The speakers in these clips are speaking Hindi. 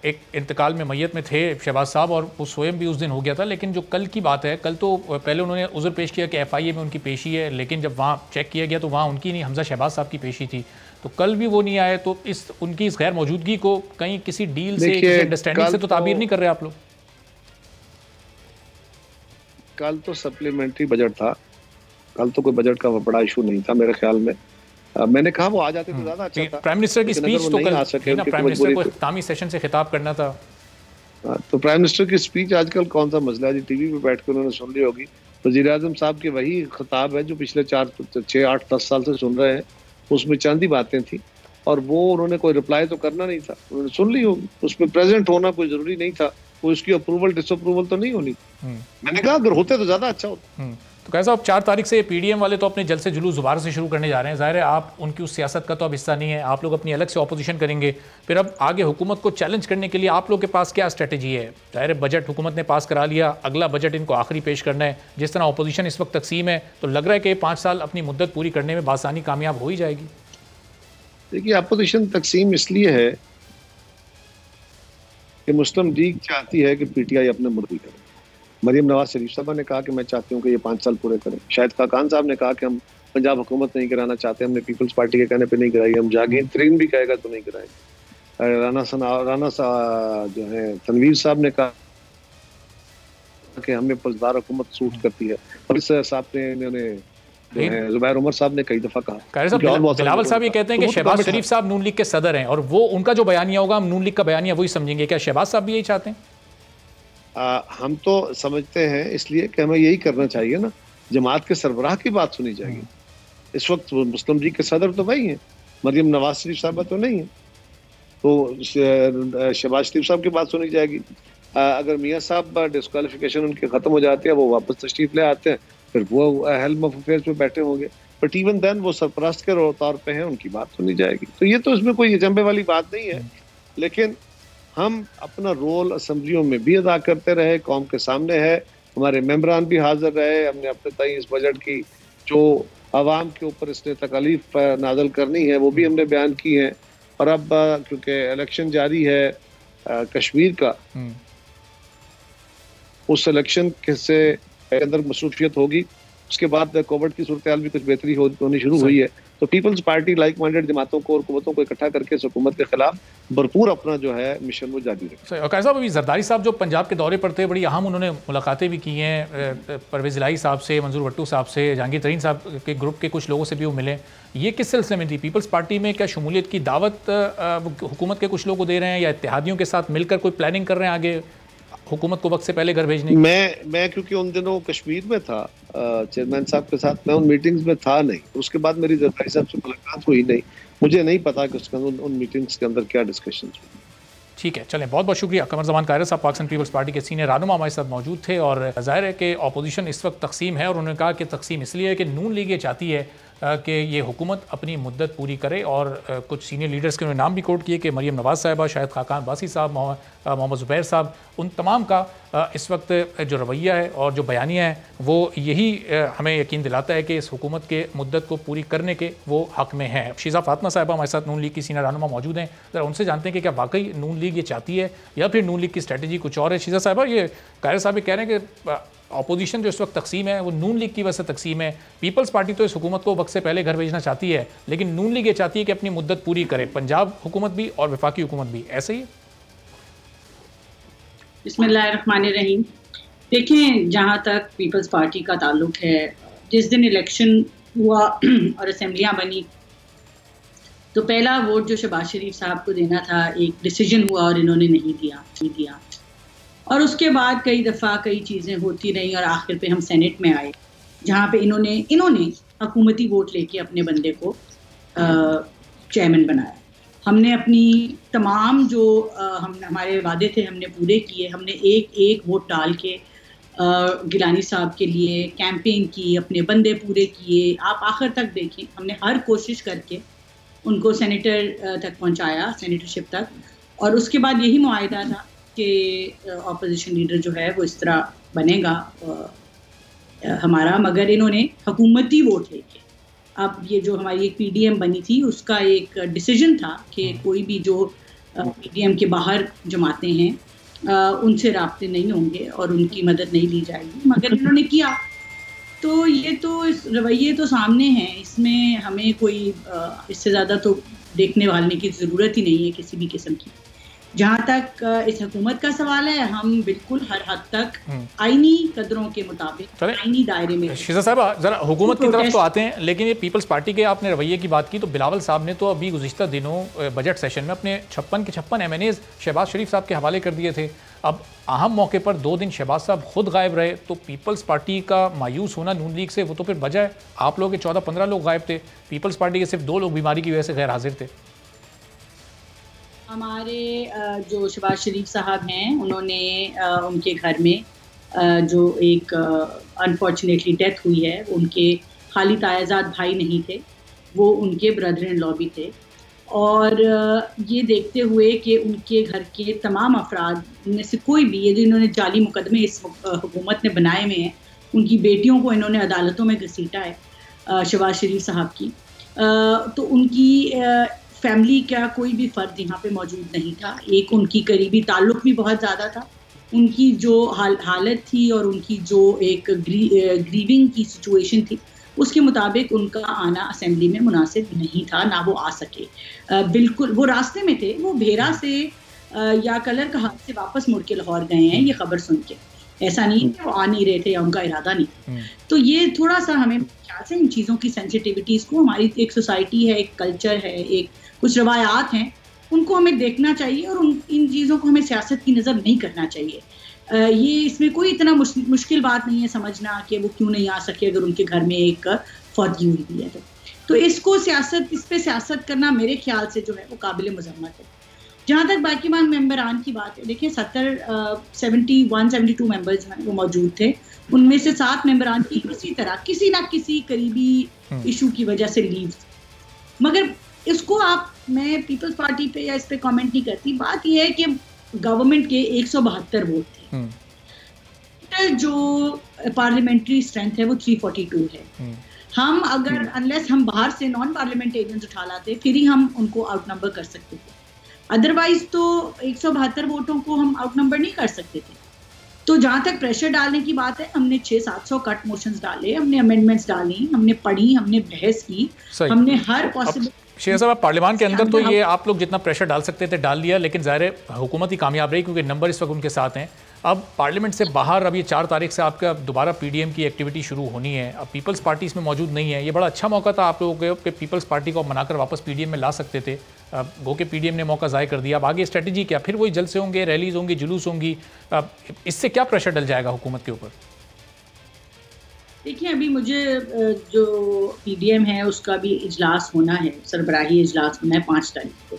एक इंतकाल में मैयत में थे शहबाज साहब, और वो स्वयं भी उस दिन हो गया था। लेकिन जो कल की बात है, कल तो पहले उन्होंने उज़्र पेश किया कि एफआईए में उनकी पेशी है, लेकिन जब वहाँ चेक किया गया तो वहाँ उनकी नहीं, हमजा शहबाज साहब की पेशी थी। तो कल भी वो नहीं आए, तो उनकी इस गैर मौजूदगी को कहीं किसी डील से, किसी अंडरस्टैंडिंग से तो ताबीर नहीं कर रहे आप लोग? कल तो सप्लीमेंट्री बजट था, कल तो कोई बजट का बड़ा इशू नहीं था मेरे ख्याल में। मैंने कहा वो आ जाते तो ज्यादा अच्छा था। प्राइम मिनिस्टर की स्पीच तो कल आ सके, प्राइम मिनिस्टर को इख्तितामी सेशन से खिताब करना था। तो प्राइम मिनिस्टर की स्पीच आजकल कौन सा मसला है जी, टीवी पे बैठ कर उन्होंने सुन ली होगी। वज़ीर आज़म साहब के वही खिताब है जो पिछले 4, 6, 8, 10 साल से सुन रहे हैं। उसमें चंद ही बातें थी और वो उन्होंने कोई रिप्लाई तो करना नहीं था, उन्होंने सुन ली होगी। उसमें प्रेजेंट होना कोई जरूरी नहीं था, कोई उसकी अप्रूवल डिसअप्रूवल तो नहीं होनी। मैंने कहा अगर होते तो ज्यादा अच्छा होता। तो कैसा, अब 4 तारीख से पीडीएम वाले तो अपने जल से जुलूस दोबारा से शुरू करने जा रहे हैं। ज़ाहिर है आप उनकी उस सियासत का तो अब हिस्सा नहीं है, आप लोग अपनी अलग से ऑपोजिशन करेंगे। फिर अब आगे हुकूमत को चैलेंज करने के लिए आप लोग के पास क्या स्ट्रेटजी है? ज़ाहिर है बजट हुकूमत ने पास करा लिया, अगला बजट इनको आखिरी पेश करना है। जिस तरह अपोजिशन इस वक्त तकसीम है, तो लग रहा है कि 5 साल अपनी मुद्दत पूरी करने में बासानी कामयाब हो ही जाएगी। देखिए, अपोजिशन तकसीम इसलिए है कि मुस्लिम लीग चाहती है कि पीटीआई अपने मुर्दी करे। मरियम नवाज शरीफ साहबा ने कहा कि मैं चाहती हूँ कि ये 5 साल पूरे करें। शाहिद खाकान साहब ने कहा कि हम पंजाब हुकूमत नहीं कराना चाहते, हमने पीपल्स पार्टी के कहने पे नहीं कराई, हम जागीर तरीन भी कहेगा तो नहीं कराएंगे। राना जो है तनवीर साहब ने कहा कि हमें फौजदार हुकूमत सूट करती है। और इस साहब ने इन्होंने जुबैर उमर साहब ने कई दफा कहा। बिलावल साहब ये कहते हैं कि शहबाज शरीफ साहब नून लीग के सदर हैं और वो उनका जो बयानिया होगा हम नून लीग का बयानिया वही समझेंगे। क्या शहबाज साहब भी यही चाहते हैं? हम तो समझते हैं इसलिए कि हमें यही करना चाहिए ना, जमात के सरबराह की बात सुनी जाएगी। इस वक्त मुस्लिम लीग के सदर तो वही हैं, मरियम नवाज शरीफ साहब तो नहीं है, तो शहबाज शरीफ साहब की बात सुनी जाएगी। अगर मियाँ साहब डिस्क्वालिफिकेशन उनकी खत्म हो जाती है, वो वापस तशरीफ ले आते हैं, फिर वो हेल्म ऑफ अफेयर्स पे बैठे होंगे। बट इवन देन वो सरपरस्त के तौर पे हैं, उनकी बात सुनी जाएगी। तो ये तो इसमें कोई अचंभे वाली बात नहीं है। लेकिन हम अपना रोल असम्बलियों में भी अदा करते रहे, कौम के सामने है, हमारे मेंबरान भी हाजिर रहे। हमने अपने तय इस बजट की जो आवाम के ऊपर इसने तकलीफ नाजल करनी है वो भी हमने बयान की है। और अब क्योंकि इलेक्शन जारी है कश्मीर का, उस इलेक्शन से अंदर मसरूफियत होगी। उसके बाद कोविड की सूरत हाल भी कुछ बेहतरी होनी शुरू हुई है, तो पीपल्स पार्टी लाइक माइंडेड जमातों को और कुव्वतों को इकट्ठा करके इस हुकूमत के खिलाफ भरपूर अपना जो है मिशन वो जारी रखें। और कैसा, अभी जरदारी साहब जो पंजाब के दौरे पर थे, बड़ी अहम उन्होंने मुलाकातें भी की हैं परवेज़ इलाही साहब से, मंजूर भट्टू साहब से, जहांगीर तरीन साहब के ग्रुप के कुछ लोगों से भी वो मिले। ये किस सिलसिले में थी? पीपल्स पार्टी में क्या शमूलियत की दावत हुकूमत के कुछ लोग को दे रहे हैं, या इत्तेहादियों के साथ मिलकर कोई प्लानिंग कर रहे हैं आगे हुकूमत को वक्त से पहले घर भेजने की? मैं क्योंकि उन दिनों कश्मीर में था चेयरमैन साहब के साथ, मैं उन मीटिंग्स में था नहीं। उसके बाद मेरी जरदारी साहब से मुलाकात हुई नहीं, मुझे नहीं पता कि उसके अंदर उन मीटिंग्स के अंदर क्या डिस्कशंस हुई। ठीक है, चलें, बहुत बहुत शुक्रिया। कमर जमान कायरत साहब पाकिस्तान पीपल्स पार्टी के सीनियर रहनुमा हमारे साथ मौजूद थे। और जाहिर है कि अपोजिशन इस वक्त तकसीम है, और उन्होंने कहा कि तकसीम इसलिए है कि नून लीग ये चाहती है कि ये हुकूमत अपनी मुद्दत पूरी करे। और कुछ सीनियर लीडर्स के उन्होंने नाम भी कोट किए कि मरियम नवाज साहिबा, शाहिद खाकान बासी साहब, मोहम्मद ज़ुबैर साहब, उन तमाम का इस वक्त जो रवैया है और जो बयानिया है वो यही हमें यकीन दिलाता है कि इस हुकूमत के मुद्दत को पूरी करने के वो हक़ में हैं। शीज़ा फातिमा साहिबा हमारे साथ नून लीग की सीनियर रहनुमा मौजूद हैं, ज़रा उनसे जानते हैं कि क्या वाकई नून लीग ये चाहती है या फिर नून लीग की स्ट्रैटेजी कुछ और है। शीज़ा साहिबा, ये कायरत साहब कह रहे हैं कि अपोजिशन जो इस वक्त तकसीम है वो नून लीग की वजह से तकसीम है। पीपल्स पार्टी तो इस हुकूमत को वक्त से पहले घर भेजना चाहती है, लेकिन नून लीग ये चाहती है कि अपनी मुद्दत पूरी करे, पंजाब हुकूमत भी और वफाकी हुकूमत भी। ऐसे ही बिस्मिल्लाहिर्रहमानिर्रहीम। देखें, जहाँ तक पीपल्स पार्टी का ताल्लुक है, जिस दिन इलेक्शन हुआ और असम्बलियाँ बनी तो पहला वोट जो शहबाज शरीफ साहब को देना था, एक डिसीजन हुआ और इन्होंने नहीं दिया। और उसके बाद कई दफ़ा कई चीज़ें होती रहीं और आखिर पे हम सेनेट में आए, जहाँ पे इन्होंने हुकूमती वोट लेके अपने बंदे को चेयरमैन बनाया। हमने अपनी तमाम जो हमारे वादे थे हमने पूरे किए। हमने एक वोट डाल के गिलानी साहब के लिए कैंपेन की, अपने बंदे पूरे किए। आप आखिर तक देखें, हमने हर कोशिश करके उनको सेनेटर तक पहुँचाया, सेनेटरशिप तक। और उसके बाद यही मुआहिदा था कि अपोजिशन लीडर जो है वो इस तरह बनेगा हमारा, मगर इन्होंने हुकूमती वोट लेके, अब ये जो हमारी एक पीडीएम बनी थी उसका एक डिसीजन था कि कोई भी जो पीडीएम के बाहर जमाते हैं, उनसे राब्ते नहीं होंगे और उनकी मदद नहीं ली जाएगी, मगर इन्होंने किया। तो ये तो इस रवैये तो सामने हैं, इसमें हमें कोई इससे ज़्यादा तो देखने वालने की ज़रूरत ही नहीं है किसी भी किस्म की। जहाँ तक इस हुकूमत का सवाल है, हम बिल्कुल हर हद तक आईनी कदरों के मुताबिक आईनी दायरे में। शीजा साहब जरा हुकूमत की तरफ तो आते हैं, लेकिन ये पीपल्स पार्टी के आपने रवैये की बात की तो बिलावल साहब ने तो अभी गुज़िश्ता दिनों बजट सेशन में अपने 56 के 56 MNAs शहबाज शरीफ साहब के हवाले कर दिए थे। अब अहम मौके पर 2 दिन शहबाज साहब खुद गायब रहे, तो पीपल्स पार्टी का मायूस होना नून लीग से वो तो फिर वजह है। आप लोग के 14-15 लोग गायब थे, पीपल्स पार्टी के सिर्फ 2 लोग बीमारी की वजह से गैर हाजिर थे। हमारे जो शहबाज शरीफ साहब हैं, उन्होंने उनके घर में जो एक अनफॉर्चुनेटली डेथ हुई है, उनके खाली तायाजाद भाई नहीं थे, वो उनके ब्रदर इन लॉ भी थे। और ये देखते हुए कि उनके घर के तमाम अफराद में से कोई भी, ये जो इन्होंने जाली मुकदमे इस हुकूमत ने बनाए हुए हैं, उनकी बेटियों को इन्होंने अदालतों में घसीटा है शहबाज शरीफ साहब की, तो उनकी फैमिली का कोई भी फ़र्द यहाँ पे मौजूद नहीं था। एक उनकी करीबी ताल्लुक़ भी बहुत ज़्यादा था, उनकी जो हालत थी और उनकी जो एक ग्रीविंग की सिचुएशन थी, उसके मुताबिक उनका आना असेंबली में मुनासिब नहीं था, ना वो आ सके। बिल्कुल वो रास्ते में थे, वो भेरा से या कलर का हाथ से वापस मुड़ के लाहौर गए हैं, ये खबर सुन के। ऐसा नहीं कि वो आ नहीं रहे थे या उनका इरादा नहीं। तो ये थोड़ा सा हमें ख्याल से इन चीज़ों की सेंसिटिविटीज़ को, हमारी एक सोसाइटी है, एक कल्चर है, एक कुछ रवायात हैं, उनको हमें देखना चाहिए और इन चीज़ों को हमें सियासत की नज़र नहीं करना चाहिए। ये इसमें कोई इतना मुश्किल बात नहीं है समझना कि वो क्यों नहीं आ सके अगर उनके घर में एक फौतगी हुई भी है तो इस पे सियासत करना मेरे ख्याल से जो है वो काबिल मज़म्मत है। जहाँ तक बाकी मेंबरान की बात है, देखिए 72 मेंबर्स हैं वो मौजूद थे, उनमें से 7 मेंबरान की किसी तरह किसी ना किसी करीबी इशू की वजह से लीव, मगर इसको मैं पीपल्स पार्टी पे या इस पे कमेंट नहीं करती। बात यह है कि गवर्नमेंट के 172 वोट थे, जो पार्लियामेंट्री स्ट्रेंथ है वो 342 है। हम अगर अनलेस हम बाहर से नॉन पार्लियामेंटेरियंस उठा लाते, फिर ही हम उनको आउट नंबर कर सकते थे, अदरवाइज तो 172 वोटों को हम आउट नंबर नहीं कर सकते थे। तो जहाँ तक प्रेशर डालने की बात है, हमने 600-700 कट मोशंस डाले, हमने अमेंडमेंट्स डाली, हमने पढ़ी, हमने बहस की, हमने हर पॉसिबल। शेर साहब पार्लियामान के अंदर तो ये आप लोग जितना प्रेशर डाल सकते थे डाल लिया, लेकिन ज़ाहिर है हुकूमत ही कामयाब रही क्योंकि नंबर इस वक्त उनके साथ हैं। अब पार्लियामेंट से बाहर अब ये 4 तारीख से आपका दोबारा पीडीएम की एक्टिविटी शुरू होनी है। अब पीपल्स पार्टी इसमें मौजूद नहीं है, ये बड़ा अच्छा मौका था आप लोगों के कि पीपल्स पार्टी को मनाकर वापस पीडीएम में ला सकते थे। गो के पीडीएम ने मौका ज़ाय कर दिया। अब आगे स्ट्रेटजी क्या, फिर वही जलसे होंगे, रैलीज होंगी, जुलूस होंगी, इससे क्या प्रेशर डल जाएगा हुकूमत के ऊपर? देखिए अभी मुझे जो पीडीएम है उसका भी इजलास होना है, सरबराही इजलास होना है 5 तारीख को।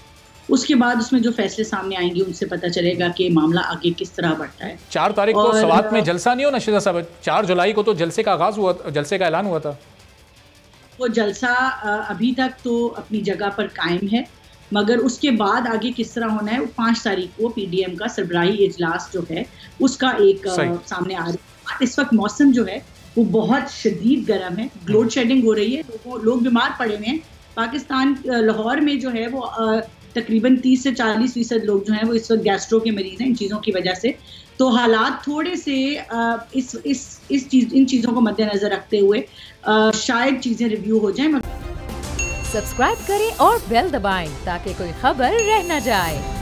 उसके बाद उसमें जो फैसले सामने आएंगे उनसे पता चलेगा कि मामला आगे किस तरह बढ़ता है। 4 तारीख को सवात में जलसा नहीं हो नशीदा साहब? 4 जुलाई को तो जलसे का आगाज हुआ, जलसे का ऐलान हुआ था। वो जलसा अभी तक तो अपनी जगह पर कायम है, मगर उसके बाद आगे किस तरह होना है वो 5 तारीख को पीडीएम का सरबराही इजलास जो है उसका एक सामने आ रहा है। इस वक्त मौसम जो है वो बहुत शदीद गर्म है, लोड शेडिंग हो रही है, लोग बीमार पड़े हुए हैं। पाकिस्तान लाहौर में जो है वो तकरीबन 30 से 40% लोग जो हैं वो इस वक्त गैस्ट्रो के मरीज हैं इन चीज़ों की वजह से। तो हालात थोड़े से इन चीज़ों को मद्देनजर रखते हुए शायद चीज़ें रिव्यू हो जाएं। सब्सक्राइब करें और बेल दबाएं ताकि कोई खबर रह न जाए।